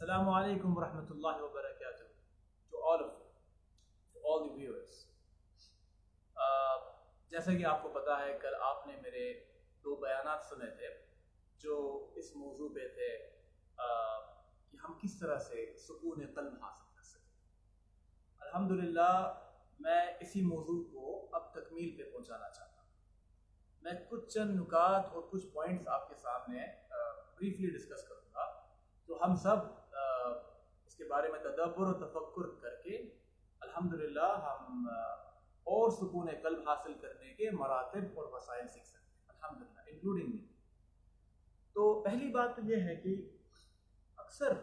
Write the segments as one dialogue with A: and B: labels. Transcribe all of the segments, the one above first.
A: Assalamu alaikum warahmatullahi wabarakatuh to all of you, to all the viewers. جیسا کہ آپ کو پتا ہے کل آپ نے میرے دو بیانات سنے تھے جو اس موضوع پہ تھے کہ ہم کس طرح سے سکون قلب حاصل کر سکیں. الحمدللہ میں اسی موضوع کو اب تکمیل پہ پہنچانا چاہتا ہوں. میں کچھ چند نکات اور کچھ پوائنٹس آپ کے سامنے بریفلی ڈسکس کروں گا تو ہم سب اس کے بارے میں تدبر و تفکر کر کے الحمدللہ ہم اور سکون قلب حاصل کرنے کے مراتب اور وسائل سیکھ سکتے ہیں الحمدللہ انکلوڈنگ می. تو پہلی بات تو یہ ہے کہ اکثر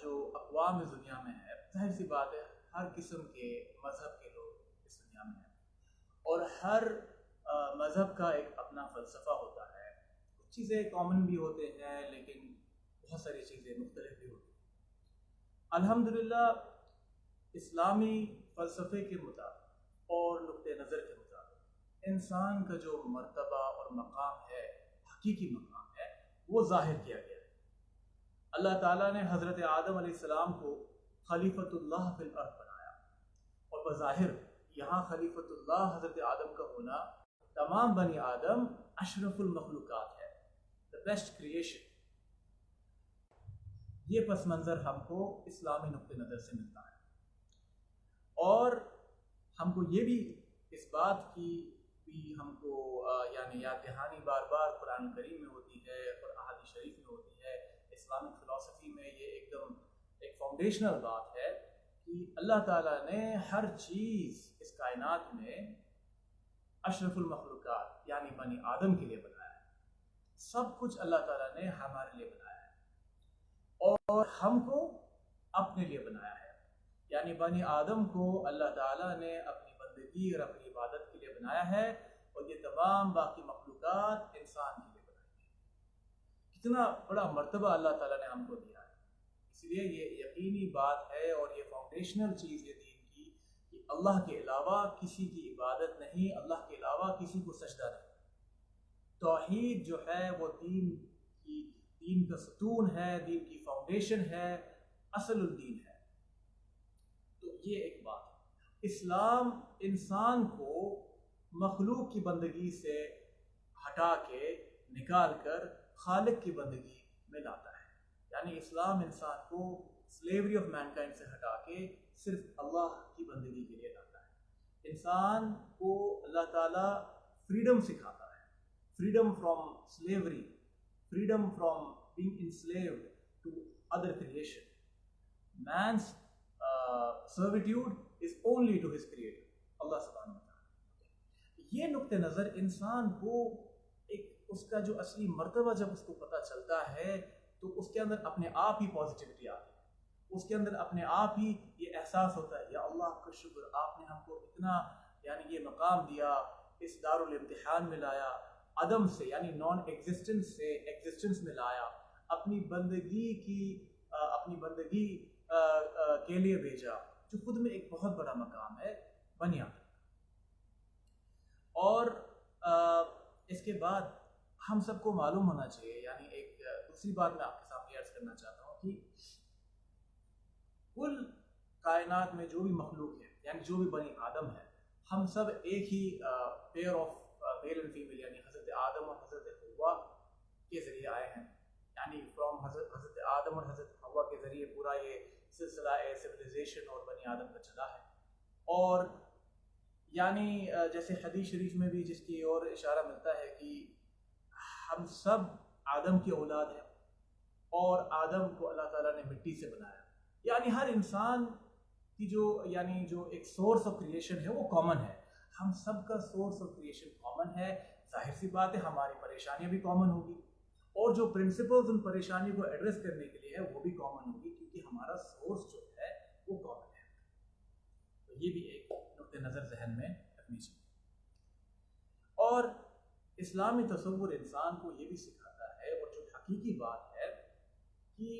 A: جو اقوام اس دنیا میں ہے، ظاہر سی بات ہے ہر قسم کے مذہب کے لوگ اس دنیا میں ہیں اور ہر مذہب کا ایک اپنا فلسفہ ہوتا ہے. کچھ چیزیں کامن بھی ہوتے ہیں لیکن بہت ساری چیزیں مختلف بھی ہوتی ہیں. الحمدللہ اسلامی فلسفے کے مطابق اور نقطۂ نظر کے مطابق انسان کا جو مرتبہ اور مقام ہے، حقیقی مقام ہے، وہ ظاہر کیا گیا ہے. اللہ تعالیٰ نے حضرت آدم علیہ السلام کو خلیفۃ اللہ فی الارض بنایا اور بظاہر یہاں خلیفۃ اللہ حضرت آدم کا ہونا تمام بنی آدم اشرف المخلوقات ہے، the best creation. یہ پس منظر ہم کو اسلامی نقطہ نظر سے ملتا ہے اور ہم کو یہ بھی اس بات کی بھی ہم کو یعنی یاد دہانی بار بار قرآن کریم میں ہوتی ہے اور احادیث شریف میں ہوتی ہے. اسلامک فلسفی میں یہ ایک دم ایک فاؤنڈیشنل بات ہے کہ اللہ تعالیٰ نے ہر چیز اس کائنات میں اشرف المخلوقات یعنی بنی آدم کے لیے بنایا ہے. سب کچھ اللہ تعالیٰ نے ہمارے لیے بنایا ہے اور ہم کو اپنے لیے بنایا ہے. یعنی بنی آدم کو اللہ تعالیٰ نے اپنی بندگی اور اپنی عبادت کے لیے بنایا ہے اور یہ تمام باقی مخلوقات انسان کے لیے بنائی ہے. کتنا بڑا مرتبہ اللہ تعالیٰ نے ہم کو دیا ہے. اس لیے یہ یقینی بات ہے اور یہ فاؤنڈیشنل چیز ہے دین کی کہ اللہ کے علاوہ کسی کی عبادت نہیں، اللہ کے علاوہ کسی کو سجدہ نہیں. توحید جو ہے وہ دین کا ستون ہے، دین کی فاؤنڈیشن ہے، اصل الدین ہے. تو یہ ایک بات ہے. اسلام انسان کو مخلوق کی بندگی سے ہٹا کے نکال کر خالق کی بندگی میں لاتا ہے. یعنی اسلام انسان کو سلیوری آف مین کائنڈ سے ہٹا کے صرف اللہ کی بندگی کے لیے لاتا ہے. انسان کو اللہ تعالیٰ فریڈم سکھاتا ہے، freedom from slavery, freedom from being enslaved to other creation. Man's servitude is only to his creator, Allah subhanahu wa ta'ala. یہ نقطہ نظر انسان کو ایک اس کا جو اصلی مرتبہ جب اس کو پتہ چلتا ہے تو اس کے اندر اپنے آپ ہی پازیٹیوٹی آتی ہے. اس کے اندر اپنے آپ ہی یہ احساس ہوتا ہے یا اللہ آپ کا شکر، آپ نے ہم کو اتنا یعنی یہ مقام دیا، اس دارالامتحان میں لایا، عدم سے یعنی نان ایگزسٹنس سے ایگزسٹنس میں لایا، اپنی بندگی کے لیے بھیجا، جو خود میں ایک بہت بڑا مقام ہے بنی آدم. اور اس کے بعد ہم سب کو معلوم ہونا چاہیے، یعنی ایک دوسری بات میں آپ کے سامنے عرض کرنا چاہتا ہوں کہ کل کائنات میں جو بھی مخلوق ہے یعنی جو بھی بنی آدم ہے، ہم سب ایک ہی pair of male and female یعنی حضرت آدم اور حضرت حوا کے ذریعے آئے ہیں. یعنی فرام حضرت آدم اور حضرت حوا کے ذریعے پورا یہ سلسلہ سویلائزیشن اور بنی آدم کا چلا ہے. اور یعنی جیسے حدیث شریف میں بھی جس کی اور اشارہ ملتا ہے کہ ہم سب آدم کی اولاد ہیں اور آدم کو اللہ تعالیٰ نے مٹی سے بنایا. یعنی ہر انسان کی جو ایک سورس آف کریشن ہے وہ کامن ہے. ہم سب کا سورس آف کریشن کامن ہے. ظاہر سی بات ہے ہماری پریشانیاں بھی کامن ہوگی اور جو پرنسپلز ان پریشانیوں کو ایڈریس کرنے کے لیے ہے وہ بھی کامن ہوگی کیونکہ ہمارا سورس جو ہے وہ کامن ہے. تو یہ بھی ایک نقطہ نظر ذہن میں رکھنی چاہیے. اور اسلامی تصور انسان کو یہ بھی سکھاتا ہے اور جو حقیقی بات ہے کہ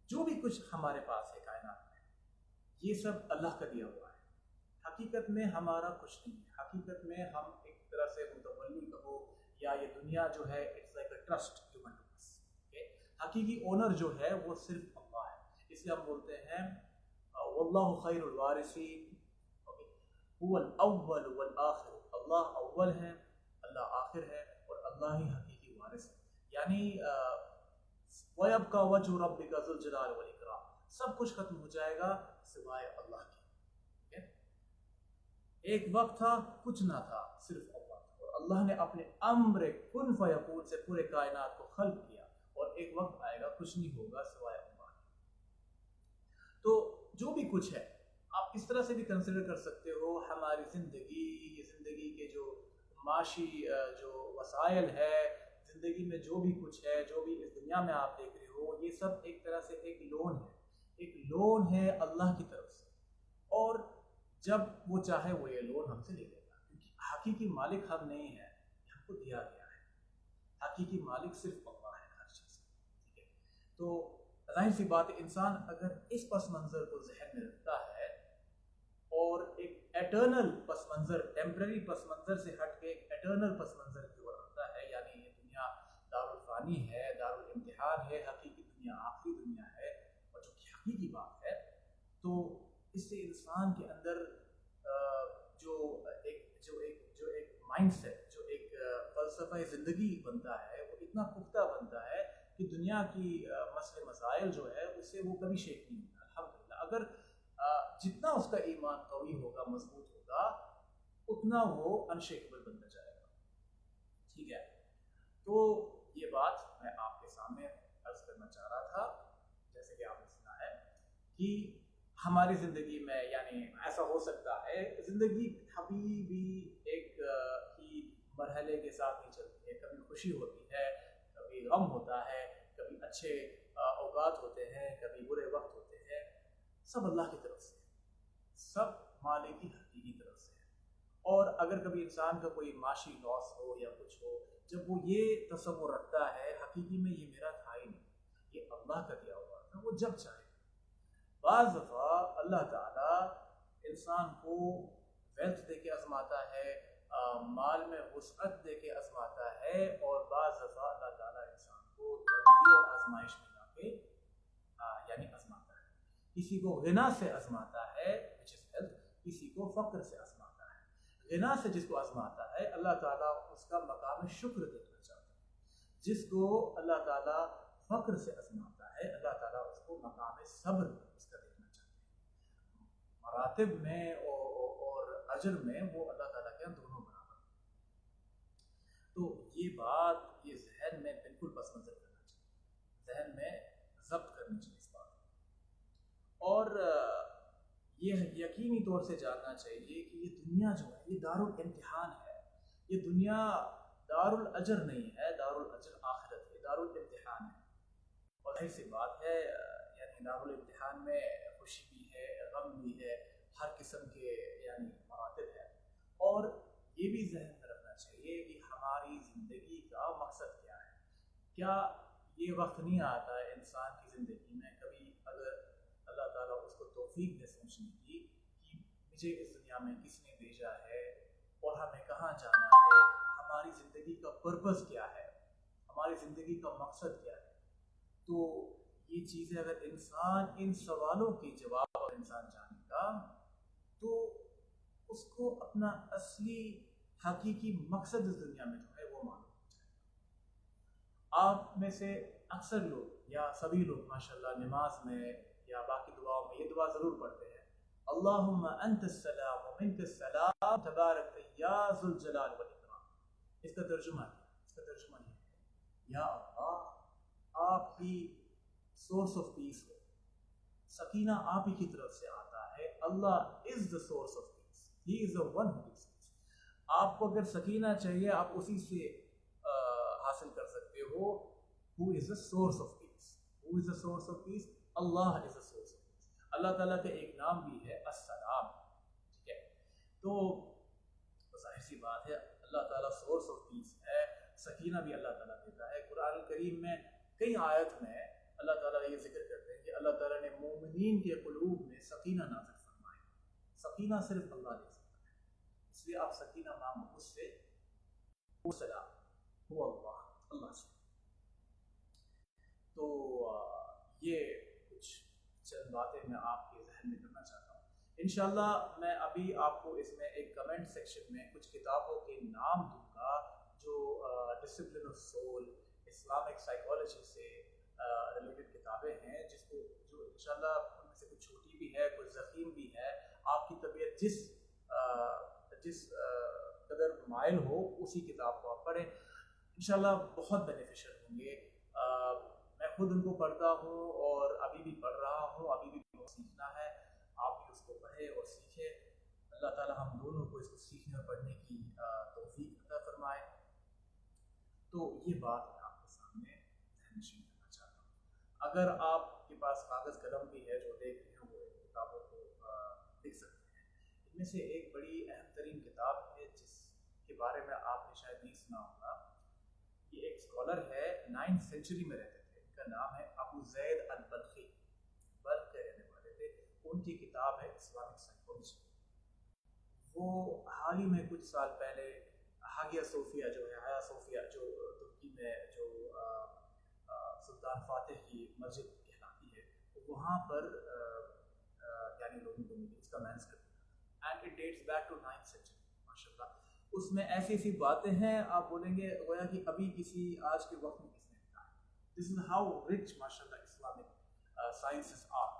A: جو بھی کچھ ہمارے پاس ہے کائنات میں یہ سب اللہ کا دیا ہوا ہے. حقیقت میں ہمارا کچھ نہیں ہے. حقیقت میں ہم ایک طرح سے متولی کہو یا یہ دنیا جو ہے it's like a trust given to us. حقیقی اونر جو ہے وہ صرف اللہ ہے. اس لیے ہم بولتے ہیں واللہ خیر الوارثین، هو الاول والآخر، اللہ اول ہے، اللہ آخر ہے، اور اللہ ہی حقیقی وارث ہے. یعنی وَيَبْقَى وَجْهُ رَبِّكَ ذُو الْجَلَالِ وَالْإِكْرَامِ، سب کچھ ختم ہو جائے گا سوائے اللہ کے. ایک وقت تھا کچھ نہ تھا، صرف اللہ تھا، اور اللہ نے اپنے امر کن فیکون سے پورے کائنات کو خلق کیا، اور ایک وقت آئے گا کچھ نہیں ہوگا سوائے اللہ کے. تو جو بھی کچھ ہے آپ اس طرح سے بھی کنسیڈر کر سکتے ہو، ہماری زندگی، یہ زندگی کے جو معاشی جو وسائل ہے، زندگی میں جو بھی کچھ ہے، جو بھی اس دنیا میں آپ دیکھ رہے ہو، یہ سب ایک طرح سے ایک لون ہے، ایک لون ہے اللہ کی طرف سے. اور جب وہ چاہے وہ یہ لون ہم سے لے لے گا، کیونکہ حقیقی مالک ہم نہیں ہیں، ہم کو دیا گیا ہے. حقیقی مالک صرف اللہ ہے ہر چیز کا. ٹھیک ہے، تو ظاہر سی بات ہے انسان اگر اس پس منظر کو ذہن میں رکھتا ہے اور ایک ایٹرنل پس منظر، ٹیمپرری پس منظر سے ہٹ کے ایک ایٹرنل پس منظر کی اور رکھتا ہے، یعنی یہ دنیا دارالفانی ہے، دارالامتحان ہے، حقیقی دنیا آخری دنیا ہے، اور جو کہ حقیقی بات ہے، تو اس سے انسان کے اندر جو ایک مائنڈ سیٹ، جو ایک فلسفہ زندگی بنتا ہے، وہ اتنا پختہ بنتا ہے کہ دنیا کی مسئلے مسائل جو ہے اس سے وہ کبھی شیک نہیں ہوتا. الحمدللہ اگر جتنا اس کا ایمان قوی ہوگا، مضبوط ہوگا، اتنا وہ انشیکبل بنتا جائے گا. ٹھیک ہے، تو یہ بات میں آپ کے سامنے عرض کرنا چاہ رہا تھا. جیسے کہ آپ نے سنا ہے کہ ہماری زندگی میں یعنی ایسا ہو سکتا ہے زندگی کبھی بھی ایک ہی مرحلے کے ساتھ نہیں چلتی ہے. کبھی خوشی ہوتی ہے، کبھی غم ہوتا ہے، کبھی اچھے اوقات ہوتے ہیں، کبھی برے وقت ہوتے ہیں. سب اللہ کی طرف سے، سب مالک کی حقیقی طرف سے. اور اگر کبھی انسان کا کوئی معاشی لاس ہو یا کچھ ہو، جب وہ یہ تصور رکھتا ہے حقیقی میں یہ میرا تھا ہی نہیں، یہ اللہ کا دیا ہوا تھا، وہ جب چاہے. بعض دفعہ اللہ تعالیٰ انسان کو ویلتھ دے کے آزماتا ہے، مال میں وسعت دے کے آزماتا ہے، اور بعض دفعہ اللہ تعالیٰ انسان کو تنگی اور آزمائش میں لا کے یعنی آزماتا ہے. کسی کو غنا سے آزماتا ہے which is health، کسی کو فقر سے آزماتا ہے. غنا سے جس کو آزماتا ہے اللہ تعالیٰ اس کا مقام شکر دیکھنا چاہتا ہے. جس کو اللہ تعالیٰ فقر سے آزماتا ہے اللہ تعالیٰ اس کو مقام صبر اس کا دیکھنا چاہتے ہیں. مراتب میں اور اجر میں وہ اللہ تعالیٰ کے دونوں برابر. تو یہ بات یہ ذہن میں بالکل پس منظر کرنا چاہیے، ذہن میں ضبط کرنی چاہیے اس بات. اور یہ یقینی طور سے جاننا چاہیے کہ یہ دنیا جو ہے یہ دارالامتحان ہے. یہ دنیا دارالاجر نہیں ہے، دارالاجر آخرت ہے، دارالامتحان ہے. اور ظاہر سی بات ہے یعنی دارالامتحان میں خوشی بھی ہے، غم بھی ہے، ہر قسم کے یعنی مراتب ہے. اور یہ بھی ذہن میں رکھنا چاہیے کہ ہماری زندگی کا مقصد کیا ہے. کیا یہ وقت نہیں آتا ہے انسان کی زندگی میں کبھی، اگر اللہ تعالیٰ اس کو توفیق دے سوچنے کی کہ مجھے اس دنیا میں کس نے بھیجا ہے اور ہمیں کہاں جانا ہے، ہماری زندگی کا پرپس کیا ہے، ہماری زندگی کا مقصد کیا ہے. تو یہ چیزیں اگر انسان ان سوالوں کے جواب اور انسان جانے گا تو اس کو اپنا اصلی حقیقی مقصد اس دنیا میں جو ہے وہ معلوم ہو جائے گا. آپ میں سے اکثر لوگ یا سبھی لوگ ماشاءاللہ نماز میں یا باقی دعاؤں میں یہ دعا ضرور پڑھتے ہیں، اللہم انت السلام و منک السلام تبارک یا ذو الجلال والاکرام. اس کا ترجمہ یہ ہے یا اللہ آپ ہی سورس آف پیس ہو، سکینہ آپ ہی کی طرف سے آتا ہے. اللہ is the source of peace, ہی از دا ون ہو gives peace. آپ کو اگر سکینہ چاہیے آپ اسی سے حاصل کر سکتے ہو. who is the source of peace؟ who is the source of peace؟ Allah is the source of peace. اللہ تعالیٰ کا ایک نام بھی ہے السلام. ٹھیک ہے، تو ظاہر سی بات ہے اللہ تعالیٰ سورس آف پیس ہے. سکینہ بھی اللہ تعالیٰ دیتا ہے. قرآن کریم میں کئی آیت میں اللہ تعالیٰ یہ ذکر کرتے ہیں کہ اللہ تعالیٰ نے مومنین کے قلوب میں سکینہ نازل فرمائی. سکینہ صرف اللہ دے سکتا ہے، اس لیے آپ سکینہ مانگو اس سے. وہ سلام وہ اللہ سے. تو تو یہ کچھ چند باتیں میں آپ کے ذہن میں کرنا چاہتا ہوں. انشاءاللہ میں ابھی آپ کو اس میں ایک کمنٹ سیکشن میں کچھ کتابوں کے نام دوں گا جو discipline of civil, Islamic psychology سے ریلیٹڈ کتابیں ہیں، جس کو جو انشاءاللہ ان میں سے کچھ چھوٹی بھی ہے، کچھ ضخیم بھی ہے. آپ کی طبیعت جس قدر مائل ہو اسی کتاب کو آپ پڑھیں، انشاءاللہ بہت بینیفیشل ہوں گے. میں خود ان کو پڑھتا ہوں اور ابھی بھی پڑھ رہا ہوں، ابھی بھی بہت سیکھنا ہے. آپ بھی اس کو پڑھیں اور سیکھیں. اللہ تعالیٰ ہم دونوں کو اس کو سیکھنے اور پڑھنے کی توفیق عطا فرمائے. تو یہ بات میں آپ کے سامنے ذہن نشین کرنا چاہتا ہوں. اگر آپ کے پاس کاغذ قلم بھی ہے جو دیکھ رہے ہیں وہ کتابوں کو لکھ سکتے ہیں. ان میں سے ایک بڑی اہم ترین کتاب ہے جس کے بارے میں آپ نے شاید نہیں سنا ہوگا. یہ ایک اسکالر ہے، 9th سینچری میں رہتے تھے. ان کا نام ہے ابو زید البلخی، بلخ کے رہنے والے تھے. ان کی کتاب ہے اسلامک سائیکالوجی. وہ حال ہی میں کچھ سال پہلے ہاگیا صوفیہ جو ہے، ہایا صوفیہ جو ترکی میں جو سلطان فاتح کی مسجد کہلاتی ہے، وہاں پر یعنی لوگوں کو ملی اس کا manuscript. And it dates back to 9th century. ماشاء اللہ اس میں ایسی ایسی باتیں ہیں آپ بولیں گے گویا کہ ابھی کسی آج کے وقت میں کس نے لکھا ہے. دس از ہاؤ رچ ماشاء اللہ اسلامک سائنسز آر.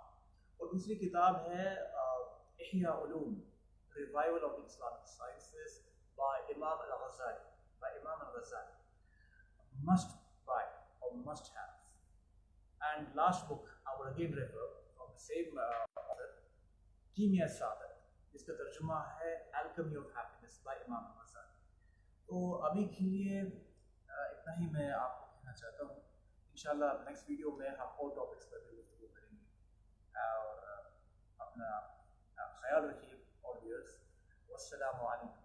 A: اور دوسری کتاب ہے احیاء علوم، revival of Islamic sciences by امام الغزالی. Must buy or must have. And last book I will again refer from the same author, کیمیا سعادت، جس کا ترجمہ ہے Alchemy of Happiness by امام الغزالی. تو ابھی کے لیے اتنا ہی میں آپ کو کہنا چاہتا ہوں. انشاءاللہ نیکسٹ ویڈیو میں ہم اور ٹاپکس پر بھی گفتگو کریں گے. اور اپنا خیال رکھیے اور ویئرس. والسلام علیکم.